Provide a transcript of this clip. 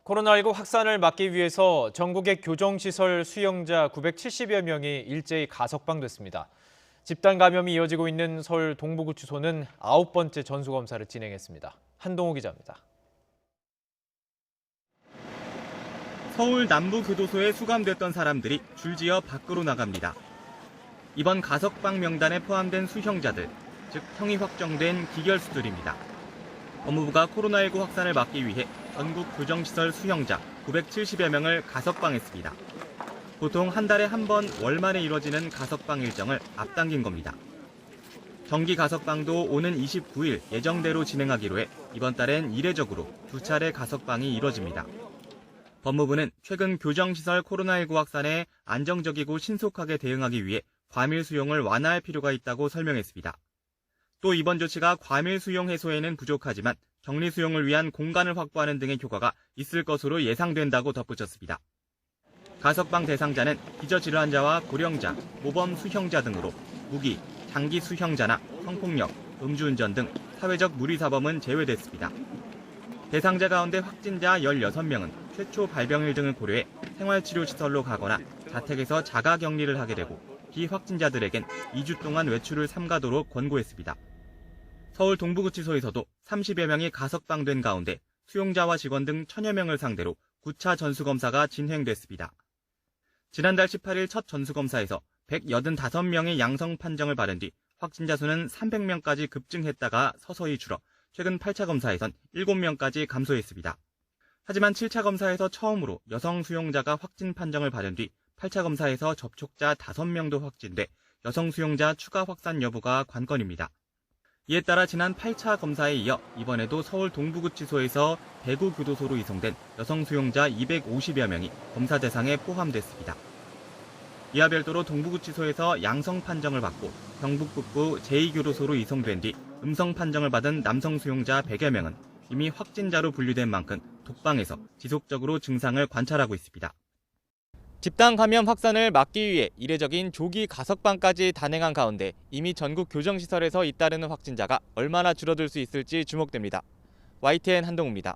코로나19 확산을 막기 위해서 전국의 교정시설 수용자 970여 명이 일제히 가석방됐습니다. 집단 감염이 이어지고 있는 서울 동부구치소는 9번째 전수검사를 진행했습니다. 한동호 기자입니다. 서울 남부교도소에 수감됐던 사람들이 줄지어 밖으로 나갑니다. 이번 가석방 명단에 포함된 수형자들, 즉 형이 확정된 기결수들입니다. 법무부가 코로나19 확산을 막기 위해 전국 교정시설 수형자 970여 명을 가석방했습니다. 보통 한 달에 한 번 월말에 이뤄지는 가석방 일정을 앞당긴 겁니다. 정기 가석방도 오는 29일 예정대로 진행하기로 해 이번 달엔 이례적으로 2차례 가석방이 이뤄집니다. 법무부는 최근 교정시설 코로나19 확산에 안정적이고 신속하게 대응하기 위해 과밀 수용을 완화할 필요가 있다고 설명했습니다. 또 이번 조치가 과밀 수용 해소에는 부족하지만 격리 수용을 위한 공간을 확보하는 등의 효과가 있을 것으로 예상된다고 덧붙였습니다. 가석방 대상자는 기저질환자와 고령자, 모범 수형자 등으로 무기, 장기 수형자나 성폭력, 음주운전 등 사회적 무리사범은 제외됐습니다. 대상자 가운데 확진자 16명은 최초 발병일 등을 고려해 생활치료시설로 가거나 자택에서 자가격리를 하게 되고 비확진자들에겐 2주 동안 외출을 삼가도록 권고했습니다. 서울 동부구치소에서도 30여 명이 가석방된 가운데 수용자와 직원 등 1000여 명을 상대로 9차 전수검사가 진행됐습니다. 지난달 18일 첫 전수검사에서 185명의 양성 판정을 받은 뒤 확진자 수는 300명까지 급증했다가 서서히 줄어 최근 8차 검사에선 7명까지 감소했습니다. 하지만 7차 검사에서 처음으로 여성 수용자가 확진 판정을 받은 뒤 8차 검사에서 접촉자 5명도 확진돼 여성 수용자 추가 확산 여부가 관건입니다. 이에 따라 지난 8차 검사에 이어 이번에도 서울 동부구치소에서 대구교도소로 이송된 여성 수용자 250여 명이 검사 대상에 포함됐습니다. 이와 별도로 동부구치소에서 양성 판정을 받고 경북북부 제2교도소로 이송된 뒤 음성 판정을 받은 남성 수용자 100여 명은 이미 확진자로 분류된 만큼 독방에서 지속적으로 증상을 관찰하고 있습니다. 집단 감염 확산을 막기 위해 이례적인 조기 가석방까지 단행한 가운데 이미 전국 교정시설에서 잇따르는 확진자가 얼마나 줄어들 수 있을지 주목됩니다. YTN 한동우입니다.